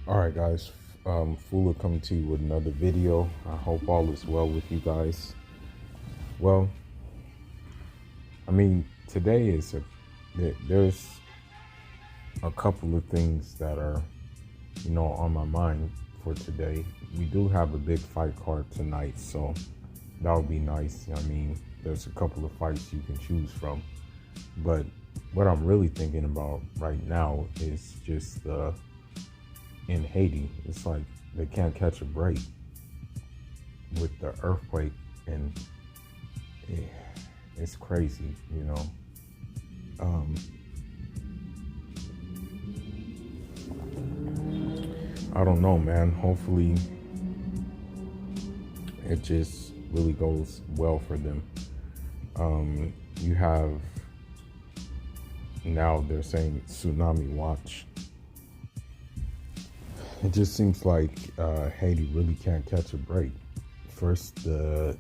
All right, guys. Fula coming to you with another video. I hope all is well with you guys. Well, today there's a couple of things that are, on my mind for today. We do have a big fight card tonight, so that would be nice. There's a couple of fights you can choose from, but what I'm really thinking about right now is just in Haiti. It's like they can't catch a break with the earthquake, and it's crazy. Um, I don't know, man. Hopefully, it just really goes well for them. You have now they're saying tsunami watch. It just seems like Haiti really can't catch a break. First, the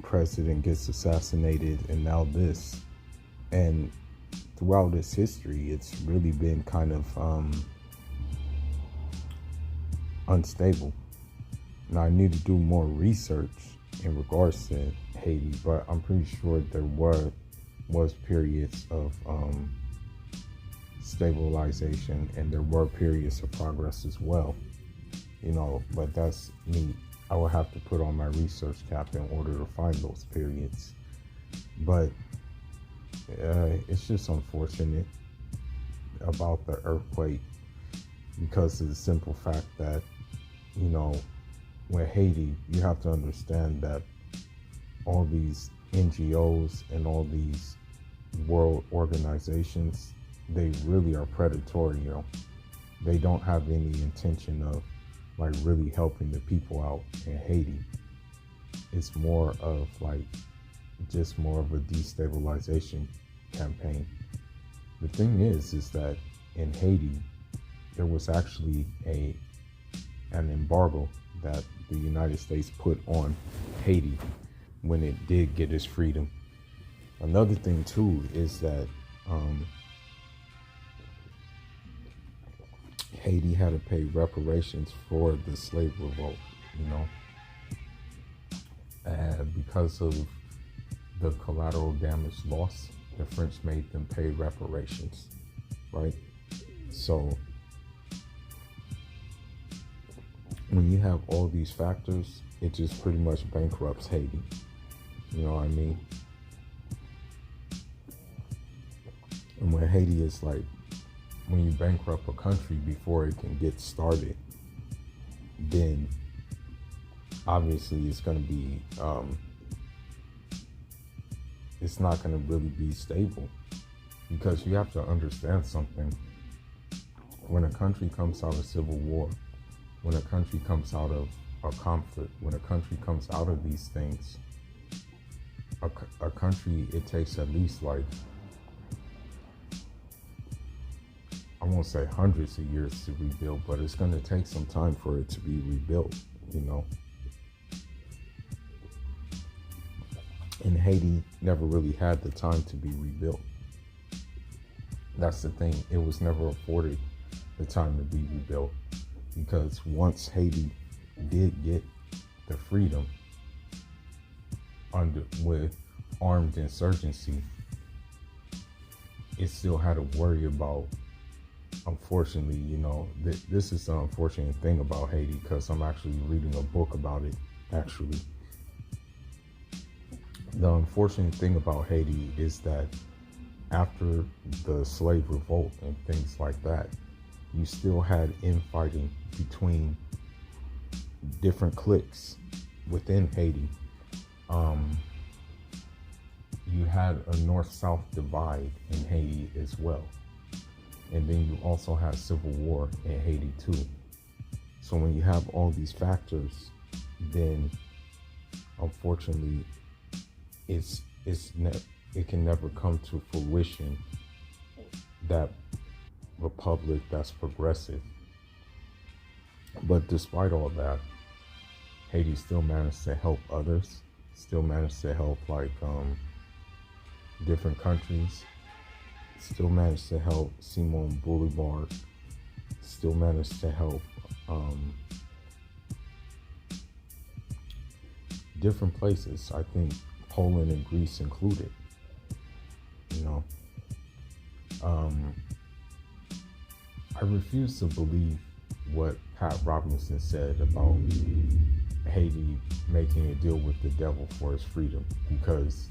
president gets assassinated, and now this. And throughout its history, it's really been kind of unstable. Now, I need to do more research in regards to Haiti, but I'm pretty sure there was periods of stabilization, and there were periods of progress as well. But that's me. I will have to put on my research cap in order to find those periods. But it's just unfortunate about the earthquake, because of the simple fact that, with Haiti, you have to understand that all these NGOs and all these world organizations, they really are predatory. They don't have any intention of really helping the people out in Haiti. It's more of just more of a destabilization campaign. The thing is that in Haiti, there was actually an embargo that the United States put on Haiti when it did get its freedom. Another thing too is that Haiti had to pay reparations for the slave revolt, and because of the collateral damage loss, the French made them pay reparations, right? So when you have all these factors, it just pretty much bankrupts Haiti. You know what I mean? And when Haiti is when you bankrupt a country before it can get started, then obviously it's going to be, it's not going to really be stable, because you have to understand something. When a country comes out of civil war, when a country comes out of a conflict, when a country comes out of these things, a country, it takes at least I won't say hundreds of years to rebuild, but it's going to take some time for it to be rebuilt, And Haiti never really had the time to be rebuilt. That's the thing. It was never afforded the time to be rebuilt, because once Haiti did get the freedom with armed insurgency, it still had to worry about, unfortunately, this is the unfortunate thing about Haiti, because I'm actually reading a book about it, actually. The unfortunate thing about Haiti is that after the slave revolt and things like that, you still had infighting between different cliques within Haiti. You had a north-south divide in Haiti as well. And then you also have civil war in Haiti too. So when you have all these factors, then unfortunately, it can never come to fruition, that republic that's progressive. But despite all that, Haiti still managed to help others, still managed to help different countries, still managed to help Simon Bolivar still managed to help different places. I think Poland and Greece included. You know, I refuse to believe what Pat Robinson said about Haiti making a deal with the devil for his freedom, because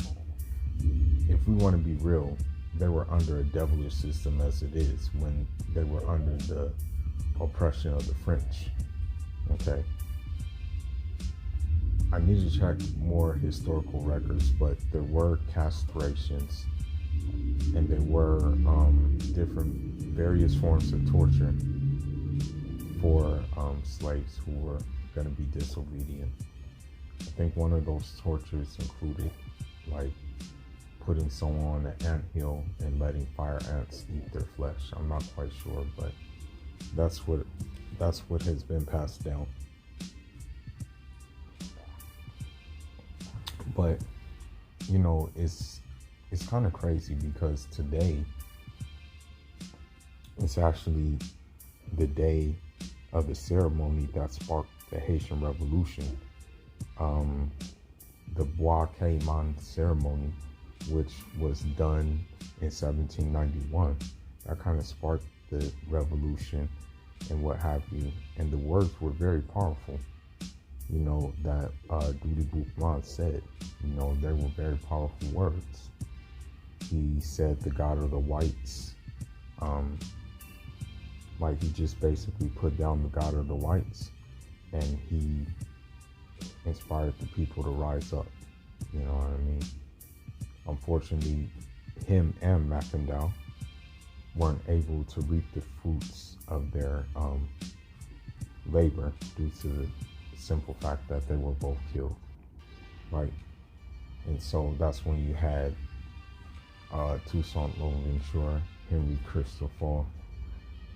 if we want to be real, they were under a devilish system as it is when they were under the oppression of the French. Okay. I need to check more historical records, but there were castrations and there were different various forms of torture for slaves who were going to be disobedient. I think one of those tortures included like putting someone on an anthill and letting fire ants eat their flesh. I'm not quite sure, but that's what has been passed down. But you know, it's kind of crazy because today it's actually the day of the ceremony that sparked the Haitian Revolution, the Bois Cayman ceremony, which was done in 1791. That kind of sparked the revolution and what have you. And the words were very powerful, you know, that Duty Boukman said. You know, they were very powerful words. He said the God of the whites, like he just basically put down the God of the whites, and he inspired the people to rise up. You know what I mean? Unfortunately, him and Mackendal weren't able to reap the fruits of their labor due to the simple fact that they were both killed, right? And so that's when you had Toussaint Louverture, Henry Christophe,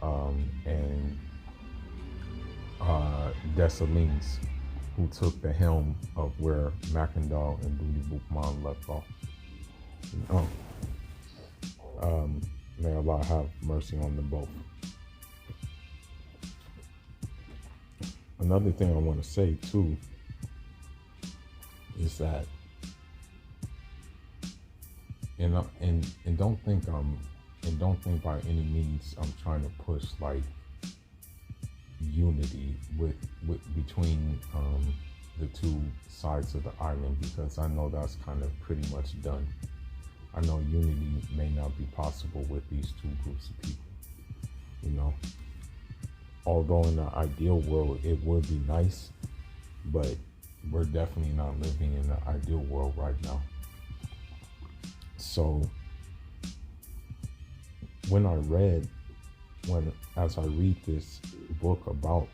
and Dessalines, who took the helm of where Mackendal and Duty Boukman left off. May Allah have mercy on them both. Another thing I want to say too is that, and don't think by any means I'm trying to push like unity with between the two sides of the island, because I know that's kind of pretty much done. I know unity may not be possible with these two groups of people, you know. Although in the ideal world it would be nice, but we're definitely not living in the ideal world right now. So as I read this book about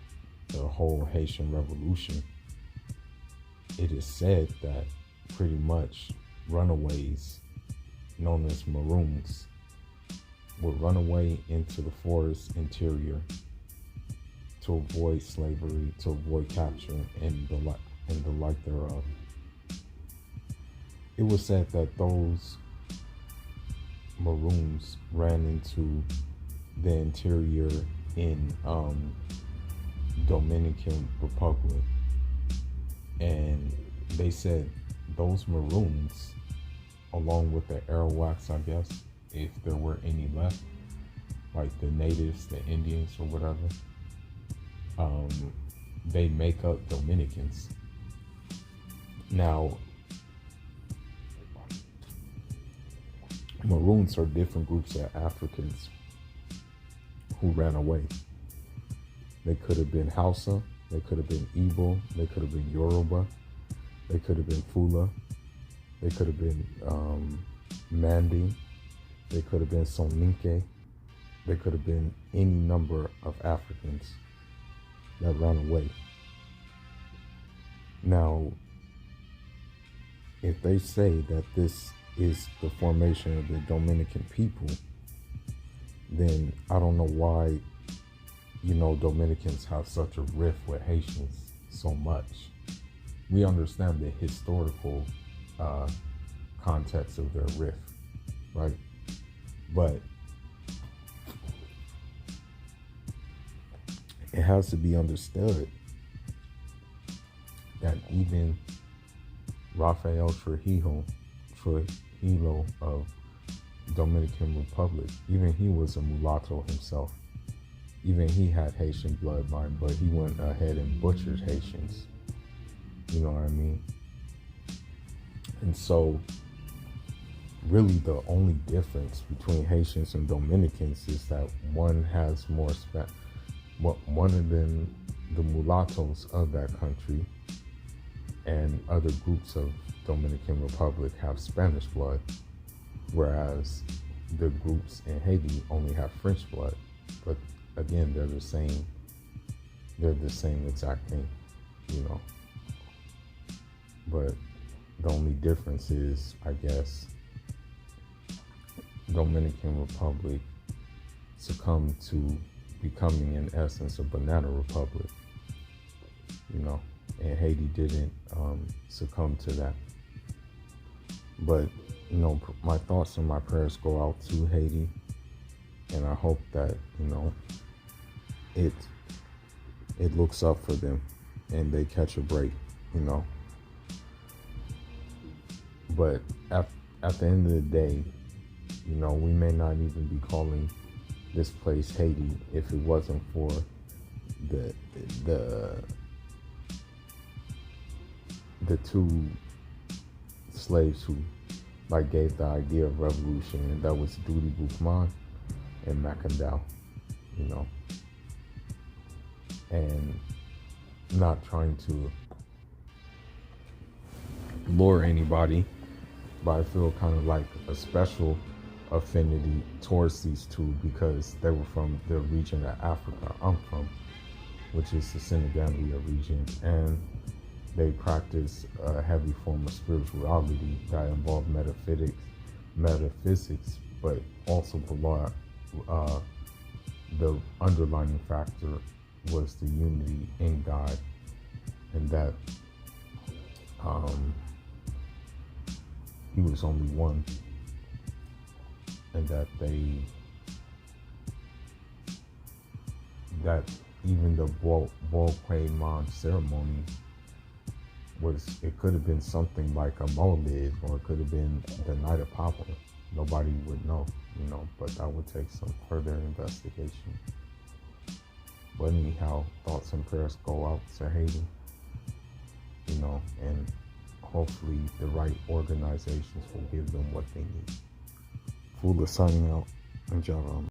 the whole Haitian Revolution, it is said that pretty much runaways known as Maroons would run away into the forest interior to avoid slavery, to avoid capture, and the like thereof. It was said that those Maroons ran into the interior in Dominican Republic, and they said those Maroons, along with the Arawaks, I guess, if there were any left, like the natives, the Indians or whatever, they make up Dominicans. Now, Maroons are different groups of Africans who ran away. They could have been Hausa, they could have been Igbo, they could have been Yoruba, they could have been Fula, they could have been Mandi, they could have been Soninke, they could have been any number of Africans that ran away. Now, if they say that this is the formation of the Dominican people, then I don't know why, you know, Dominicans have such a rift with Haitians so much. We understand the historical context of their rift, right? But it has to be understood that even Rafael Trujillo of Dominican Republic, even he was a mulatto himself. Even he had Haitian bloodline, but he went ahead and butchered Haitians. You know what I mean? And so, really, the only difference between Haitians and Dominicans is that one has more one of them, the mulattoes of that country, and other groups of Dominican Republic have Spanish blood, whereas the groups in Haiti only have French blood. But again, they're the same exact thing, you know. But the only difference is, I guess, Dominican Republic succumbed to becoming, in essence, a banana republic, you know, and Haiti didn't succumb to that. But, you know, my thoughts and my prayers go out to Haiti, and I hope that, you know, it looks up for them and they catch a break, you know. But at the end of the day, you know, we may not even be calling this place Haiti if it wasn't for the two slaves who like gave the idea of revolution, and that was Duty Guzman and Macandal, you know. And not trying to lure anybody, but I feel kind of like a special affinity towards these two because they were from the region of Africa I'm from, which is the Senegambia region, and they practice a heavy form of spirituality that involved metaphysics, but also below the underlining factor was the unity in God, and that he was only one, and that even the Boqueman ceremony it could have been something like a Molid, or it could have been the Night of Papa. Nobody would know, you know, but that would take some further investigation. But anyhow, thoughts and prayers go out to Haiti, you know, and hopefully the right organizations will give them what they need. Fula signing out, and Java.